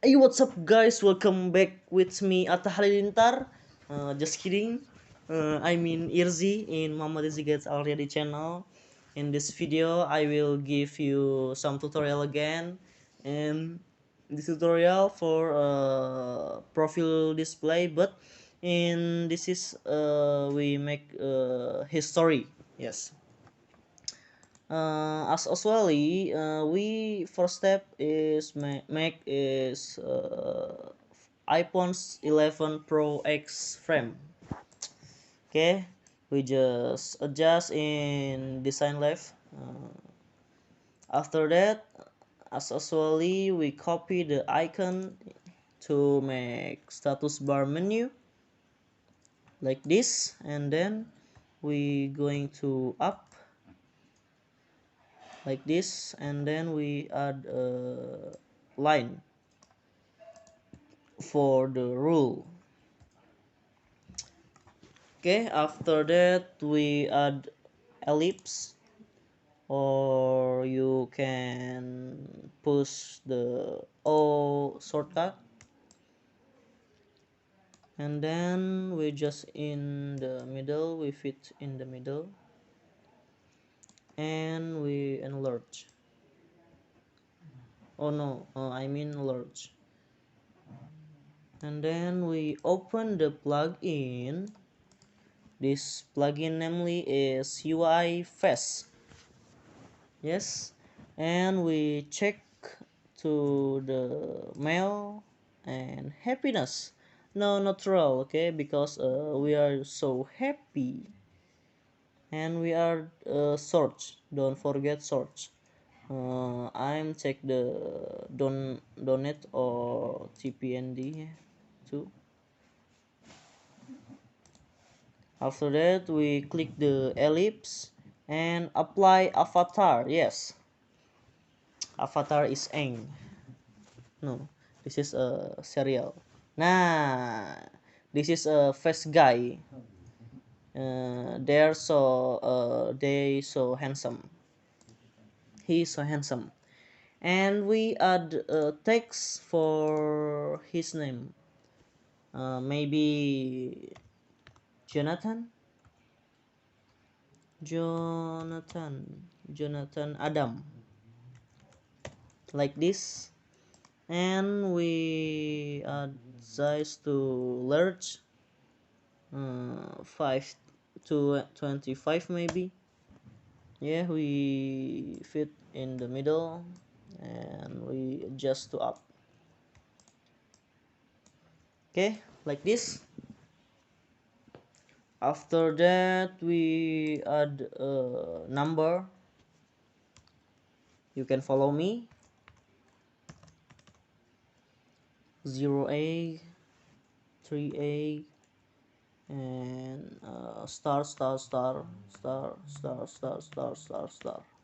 Hey, what's up, guys? Welcome back with me, Atta Halilintar. Just kidding. I mean Irzi in Muhammad Irzi Gets Already channel. In this video, I will give you some tutorial again, and this tutorial for profile display. But in this is we make history. Yes. As usually, we first step is make is iPhone's 11 Pro X frame. Okay, we just adjust in design left. After that, as usually, we copy the icon to make status bar menu like this, and then we going to up like this, and then we add a line for the rule. Okay, after that we add ellipse, or you can push the O shortcut, and then we just in the middle, we fit in the middle, and we enlarge. Oh no, I mean enlarge. And then we open the plugin. This plugin namely is UI Fast. Yes, and we check to the mail and happiness. No, natural, okay, because we are so happy, and we are search. Don't forget search. I'm check the donate or TPND too. After that, we click the ellipse and apply avatar. Yes, avatar is Eng. No, this is a serial. Nah, this is a face guy. They so handsome. He is so handsome. And we add text for his name. Maybe Jonathan. Jonathan Adam, like this. And we add size to large, 5 to 25 maybe. Yeah, we fit in the middle, and we adjust to up. Okay, like this. After that, we add a number. You can follow me. 0A, 3A, and star.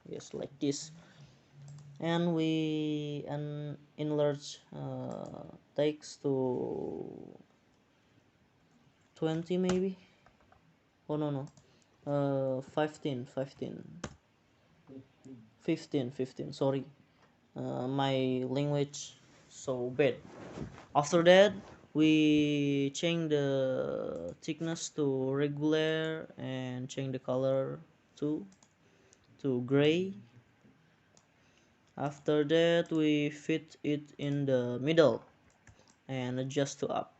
Yes, like this. And we enlarge takes to 20 maybe. Oh no, 15. Sorry, my language so bad. After that, we change the thickness to regular and change the color to gray. After that, we fit it in the middle and adjust to up.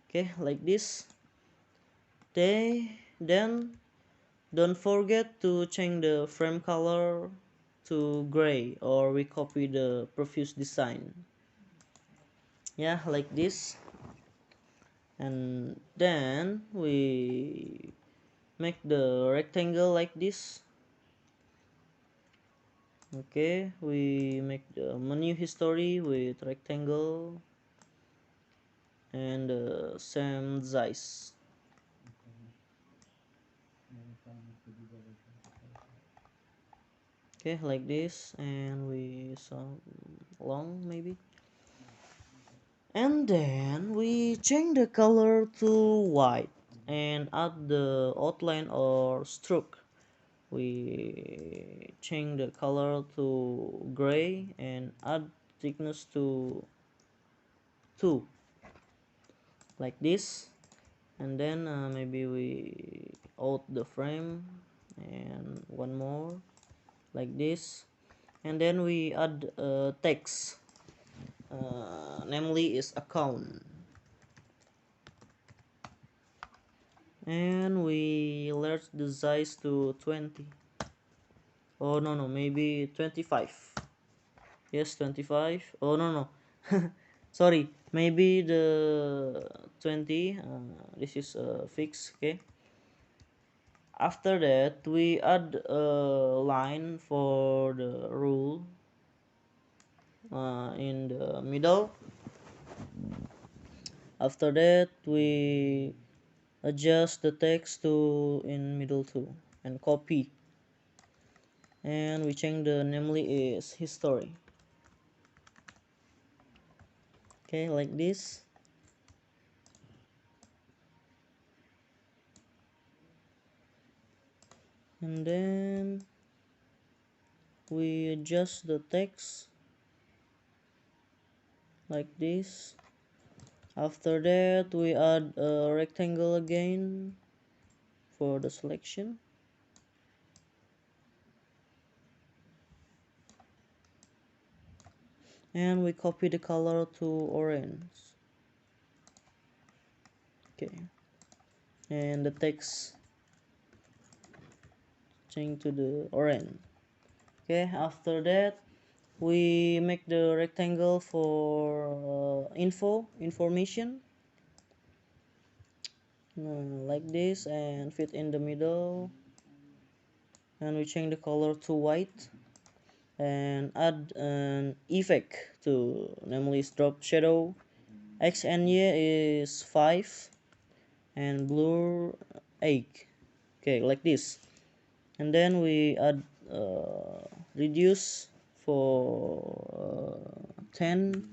Okay, like this. Then don't forget to change the frame color to gray, or we copy the previous design. Yeah, like this. And then we make the rectangle like this. Okay, we make the menu history with rectangle and same size. Okay, like this, and we some long maybe. And then we change the color to white and add the outline or stroke. We change the color to gray and add thickness to 2 like this, and then maybe we out the frame and one more like this, and then we add text, namely is account, and we let the size to 20. Oh no, maybe 25. Yes, 25. Oh no, sorry, maybe the 20. This is fixed. Okay, after that we add a line for the rule in the middle. After that we adjust the text to in middle too, and copy, and we change the namely is history. Okay, like this. And then we adjust the text like this. After that we add a rectangle again for the selection, and we copy the color to orange. Okay, and the text change to the orange. Okay, after that we make the rectangle for information, like this, and fit in the middle, and we change the color to white and add an effect to, namely drop shadow. X and Y is 5 and blur 8. Okay, like this, and then we add reduce for 10,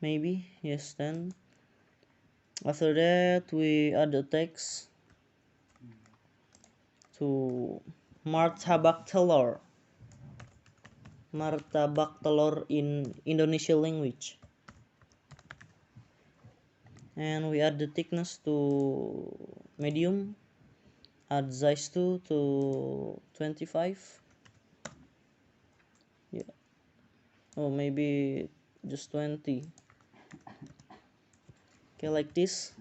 maybe, yes, 10. After that we add the text to martabak telur, martabak telur in Indonesian language, and we add the thickness to medium, add size 2 to 25. Yeah, oh, maybe just 20. Okay, like this,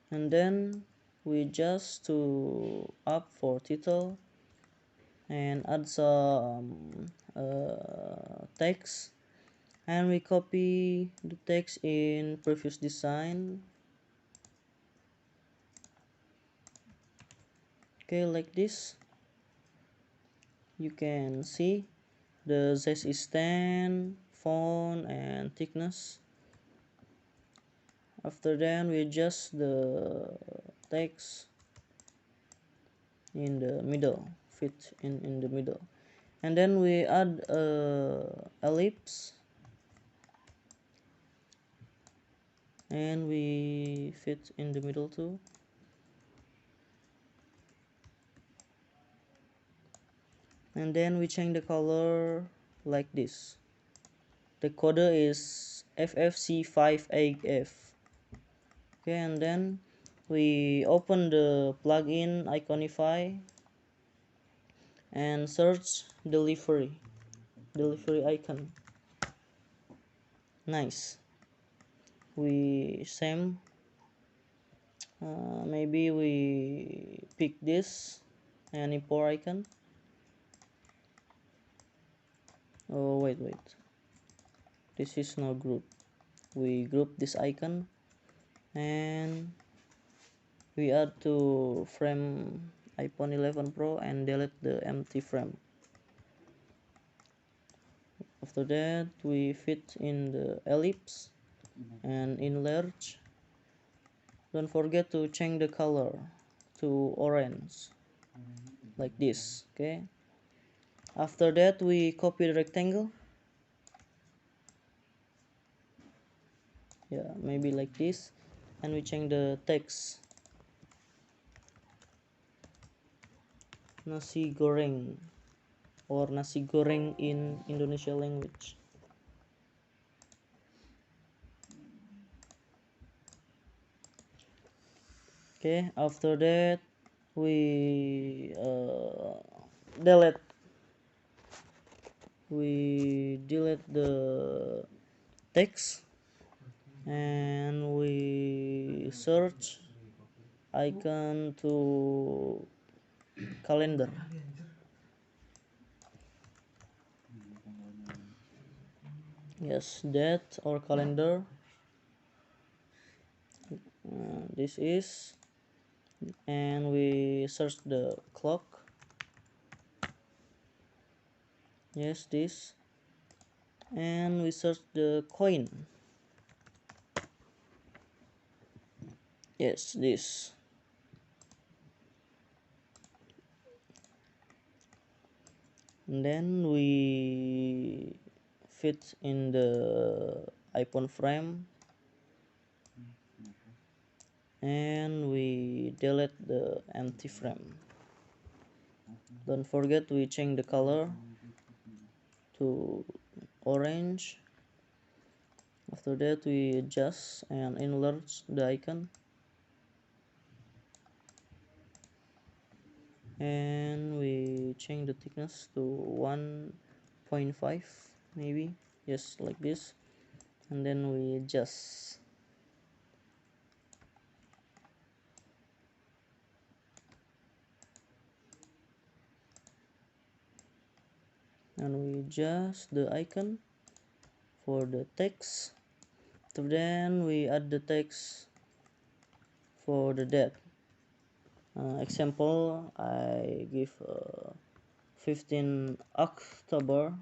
and then we just to up for title and add some text, and we copy the text in previous design. Okay, like this, you can see the size is 10, font and thickness. After that we adjust the text in the middle, fit in the middle, and then we add ellipse, and we fit in the middle too, and then we change the color like this. The code is FFC5AF. Okay, and then we open the plugin Iconify and search delivery icon. Nice. We same, maybe we pick this and import icon. Oh, wait, this is no group. We group this icon, and we add to frame iPhone 11 Pro and delete the empty frame. After that we fit in the ellipse and enlarge. Don't forget to change the color to orange like this. Okay, after that we copy the rectangle, yeah, maybe like this, and we change the text nasi goreng. or nasi goreng in Indonesia language. Okay, after that we delete the text and we search icon to calendar. Yes, that our calendar. This is, and we search the clock. Yes, this, and we search the coin. Yes, this. And then we fit in the iPhone frame and we delete the empty frame. Don't forget we change the color to orange. After that we adjust and enlarge the icon and we change the thickness to 1.5 maybe, yes, like this, and then we adjust. And we adjust the icon for the text. So then we add the text for the date. Example, I give 15 October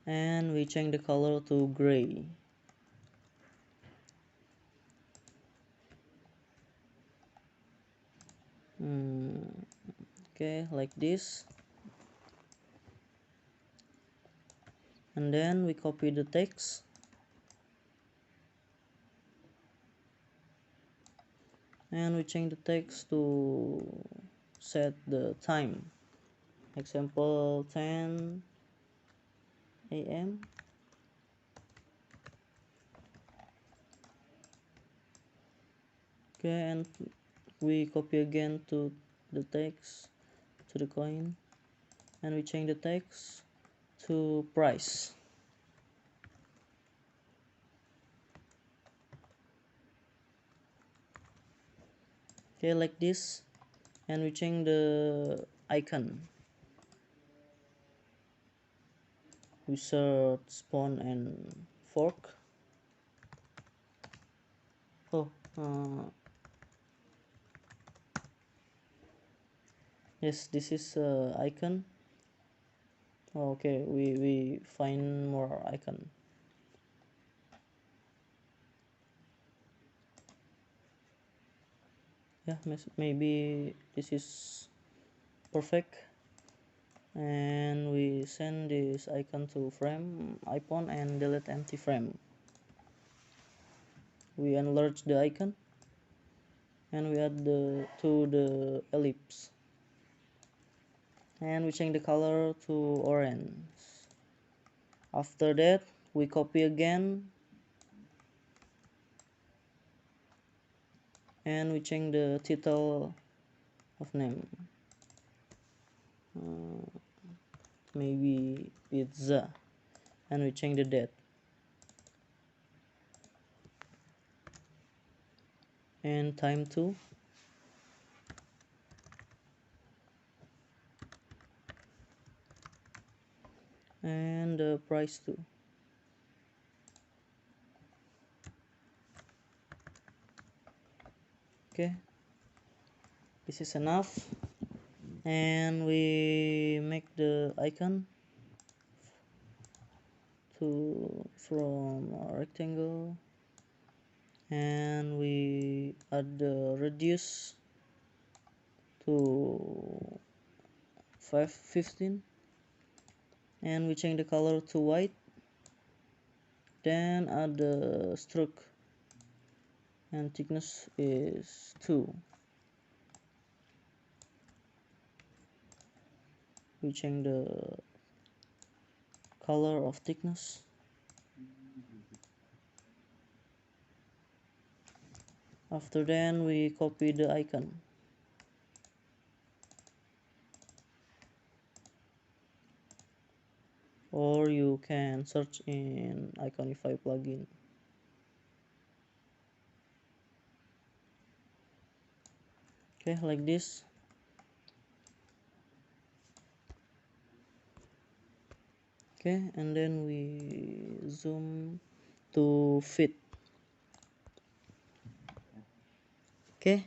and we change the color to gray. Okay, like this. And then we copy the text and we change the text to set the time. Example 10 a.m. Okay, and we copy again to the text to the coin and we change the text to price. Okay, like this, and we change the icon. We search spoon and fork. Oh, yes, this is icon. Oh, okay, we find more icon. Yeah, maybe this is perfect. And we send this icon to frame iPhone and delete empty frame. We enlarge the icon and we add to the ellipse and we change the color to orange. After that we copy again and we change the title of name, maybe pizza, and we change the date and time too, and the price too. Okay, this is enough, and we make the icon to from a rectangle and we add the radius to 515 and we change the color to white, then add the stroke and thickness is 2. we change the color of thickness. After then we copy the icon, or you can search in Iconify plugin. Okay, like this. Okay, and then we zoom to fit. Okay,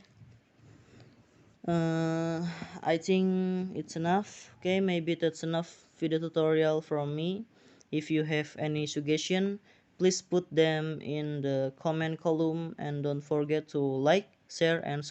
I think it's enough. Okay, maybe that's enough video tutorial from me. If you have any suggestion, please put them in the comment column, and don't forget to like, share, and subscribe.